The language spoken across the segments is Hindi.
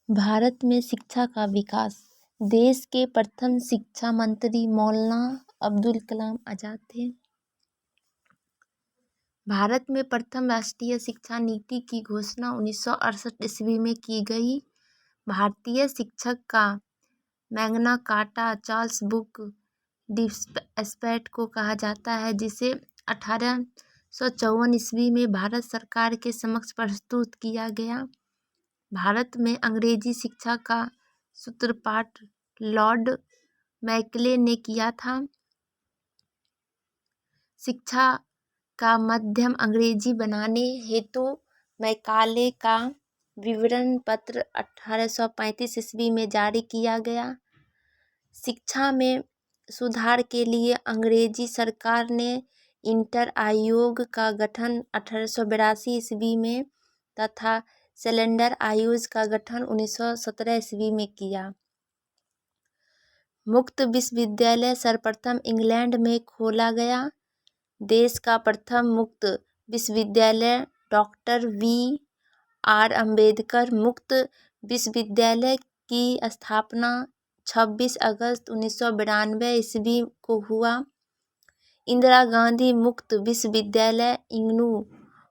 भारत में शिक्षा का विकास। देश के प्रथम शिक्षा मंत्री मौलाना अब्दुल कलाम आजाद थे। भारत में प्रथम राष्ट्रीय शिक्षा नीति की घोषणा 1968 ईस्वी में की गई। भारतीय शिक्षक का Magna carta Charles book dispatch को कहा जाता है, जिसे 1854 ईस्वी में भारत सरकार के समक्ष प्रस्तुत किया गया। भारत में अंग्रेजी शिक्षा का सूत्रपात लॉर्ड मैकले ने किया था। शिक्षा का माध्यम अंग्रेजी बनाने हेतु मैकाले का विवरण पत्र 1835 ईस्वी में जारी किया गया। शिक्षा में सुधार के लिए अंग्रेजी सरकार ने इंटर आयोग का गठन 1882 ईस्वी में तथा सिलेंडर आयोग का गठन 1917 ईस्वी में किया। मुक्त विश्वविद्यालय सर्वप्रथम इंग्लैंड में खोला गया। देश का प्रथम मुक्त विश्वविद्यालय डॉक्टर V.R. अम्बेडकर मुक्त विश्वविद्यालय की स्थापना 26 अगस्त 1992 ईस्वी को हुआ। इंदिरा गांधी मुक्त विश्वविद्यालय इग्नू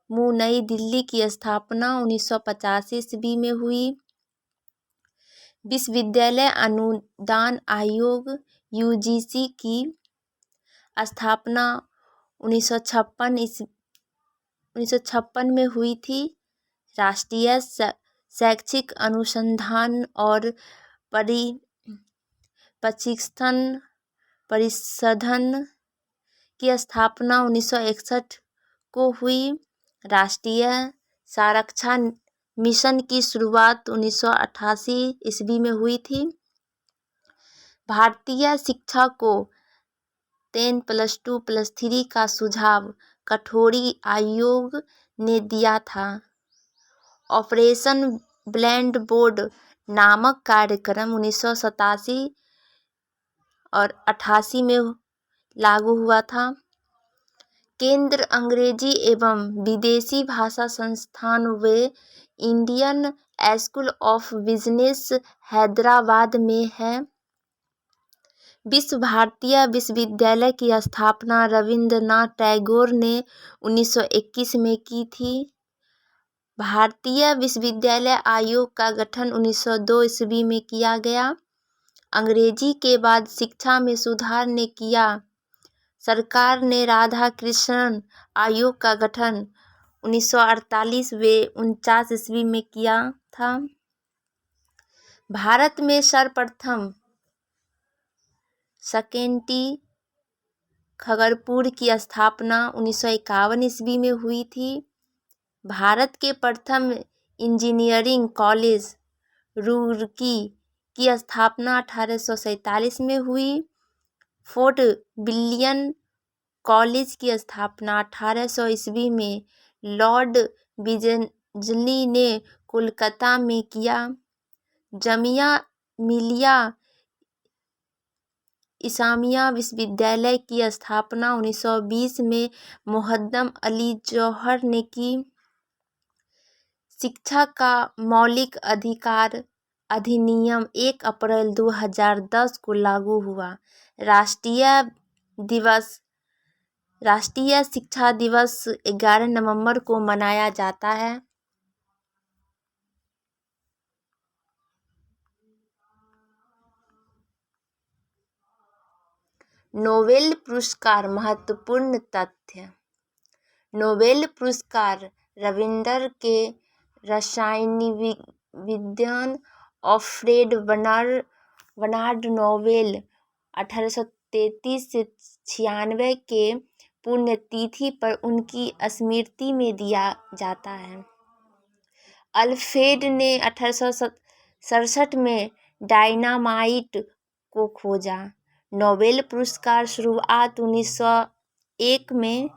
नई दिल्ली की स्थापना 1985 ईस्वी में हुई। विश्वविद्यालय अनुदान आयोग UGC की स्थापना 1956 में हुई थी। राष्ट्रीय शैक्षिक अनुसंधान और प्रशिक्षण परिषद की स्थापना 1961 को हुई। राष्ट्रीय साक्षरता मिशन की शुरुआत 1988 ईस्वी में हुई थी। भारतीय शिक्षा को 10+2+3 का सुझाव कठोरी आयोग ने दिया था। ऑपरेशन ब्लैक बोर्ड नामक कार्यक्रम 1987 और 88 में लागू हुआ था। केंद्र अंग्रेजी एवं विदेशी भाषा संस्थान व Indian school of business Hyderabad में है। विश्व भारती विश्वविद्यालय की स्थापना रविंद्रनाथ टैगोर ने 1921 में की थी। भारतीय विश्वविद्यालय आयोग का गठन 1902 ईस्वी में किया गया। अंग्रेजी के बाद शिक्षा में सुधार ने किया। सरकार ने राधा कृष्णन आयोग का गठन 1948 व 49 ईस्वी में किया था। भारत में सर्वप्रथम सेकेंडरी खड़गपुर की स्थापना 1951 ईस्वी में हुई थी। भारत के प्रथम इंजीनियरिंग कॉलेज रुड़की की स्थापना 1847 में हुई। फोर्ट विलियम कॉलेज की स्थापना 1800 ईस्वी में लॉर्ड बिजली ने कोलकाता में किया। जामिया मिलिया इस्लामिया विश्वविद्यालय की स्थापना 1920 में मोहम्मद अली जौहर ने की। शिक्षा का मौलिक अधिकार अधिनियम 1 अप्रैल 2010 को लागू हुआ। राष्ट्रीय शिक्षा दिवस 11 नवंबर को मनाया जाता है। नोबेल पुरस्कार महत्वपूर्ण तथ्य। नोबेल पुरस्कार रविंद्र के रसायन विज्ञान अल्फ्रेड बर्नार्ड नोबेल 1833 से 96 के पुण्यतिथि पर उनकी स्मृति में दिया जाता है। अल्फ्रेड ने 1867 में डायनामाइट को खोजा। नोबेल पुरस्कार शुरुआत 1901 में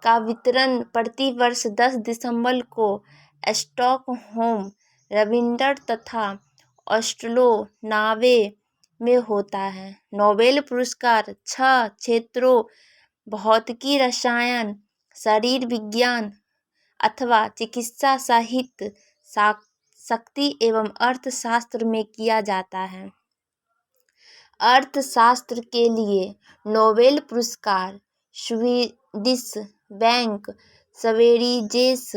का वितरण प्रतिवर्ष 10 दिसंबर को स्टॉकहोम, रविंडर तथा ऑस्लो, नॉर्वे में होता है। नोबेल पुरस्कार 6 क्षेत्रों भौतिकी, रसायन, शरीर विज्ञान अथवा चिकित्सा, साहित्य, शक्ति एवं अर्थशास्त्र में किया जाता है। अर्थशास्त्र के लिए नोबेल पुरस्कार स्वीडिश बैंक स्वेरिजेस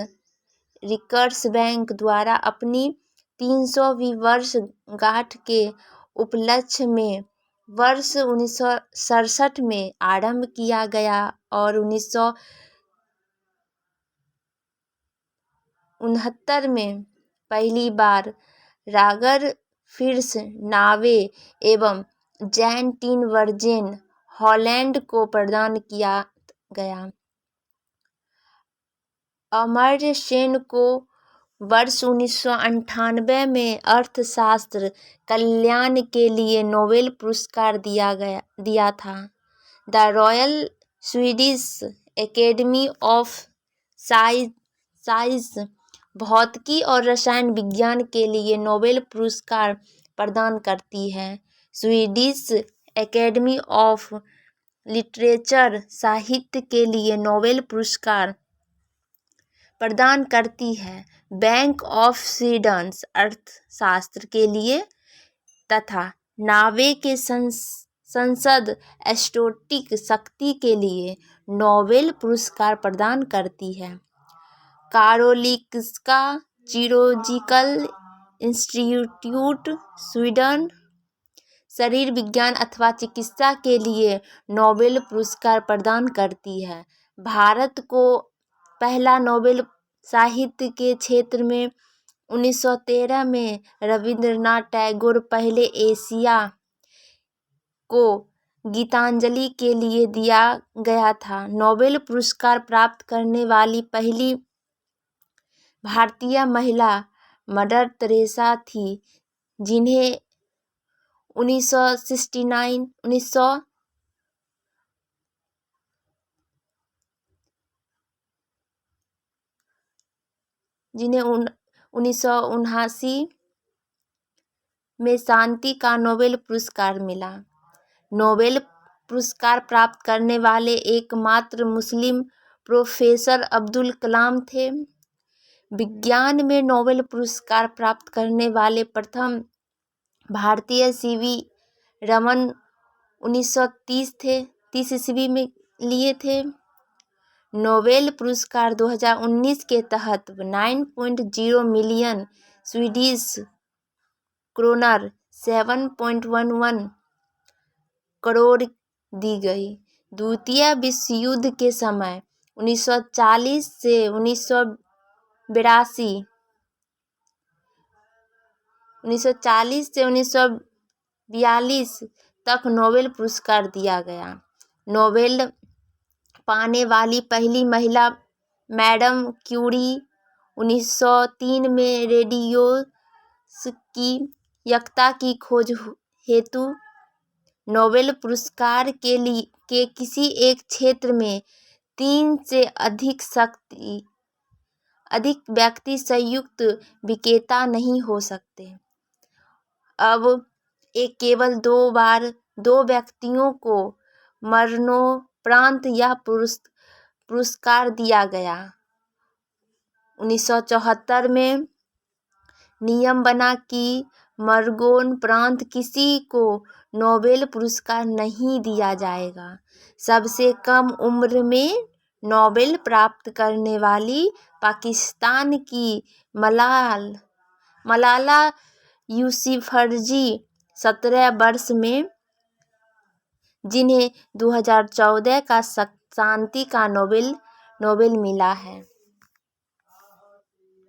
रिक्सबैंक द्वारा अपनी 300वीं वर्षगांठ के उपलक्ष्य में वर्ष 1967 में आरंभ किया गया और 1969 में पहली बार रॉजर फिश नॉर्वे एवं जैन टीन वर्जेन हॉलैंड को प्रदान किया गया। अमर्त्य सेन को वर्ष 1998 में अर्थशास्त्र कल्याण के लिए नोबेल पुरस्कार दिया था। The royal Swedish academy of science भौतिकी और रसायन विज्ञान के लिए नोबेल पुरस्कार प्रदान करती है। स्वीडिश एकेडमी ऑफ लिटरेचर साहित्य के लिए नोबेल पुरस्कार प्रदान करती है। बैंक ऑफ स्वीडन अर्थशास्त्र के लिए तथा नॉर्वे के संसद स्टैटिक शक्ति के लिए नोबेल पुरस्कार प्रदान करती है। कारोलिंस्का ज़ूलॉजिकल इंस्टीट्यूट स्वीडन शरीर विज्ञान अथवा चिकित्सा के लिए नोबेल पुरस्कार प्रदान करती है। भारत को पहला नोबेल साहित्य के क्षेत्र में 1913 में रविंद्रनाथ टैगोर पहले एशिया को गीतांजलि के लिए दिया गया था। नोबेल पुरस्कार प्राप्त करने वाली पहली भारतीय महिला मदर तेरेसा थी, जिन्हें 1979 में शांति का नोबेल पुरस्कार मिला। नोबेल पुरस्कार प्राप्त करने वाले एकमात्र मुस्लिम प्रोफेसर अब्दुल कलाम थे। विज्ञान में नोबेल पुरस्कार प्राप्त करने वाले प्रथम भारतीय सीवी रमन 1930 ईस्वी में लिए थे। नोबेल पुरस्कार 2019 के तहत 9.0 मिलियन स्वीडिश क्रोनर 7.11 करोड़ दी गई। द्वितीय विश्व युद्ध के समय 1940 से 1942 तक नोबेल पुरस्कार दिया गया। नोबेल पाने वाली पहली महिला मैडम क्यूरी 1903 में रेडियोक्तियता की खोज हेतु नोबेल पुरस्कार के किसी एक क्षेत्र में 3 से अधिक व्यक्ति संयुक्त विजेता नहीं हो सकते। अब एक केवल 2 बार 2 व्यक्तियों को मरणोपरांत यह पुरस्कार दिया गया। 1974 में नियम बना कि मरणोपरांत किसी को नोबेल पुरस्कार नहीं दिया जाएगा। सबसे कम उम्र में नोबेल प्राप्त करने वाली पाकिस्तान की मलाला यूसुफजई 17 वर्ष में, जिन्हें 2014 का शांति का नोबेल मिला है।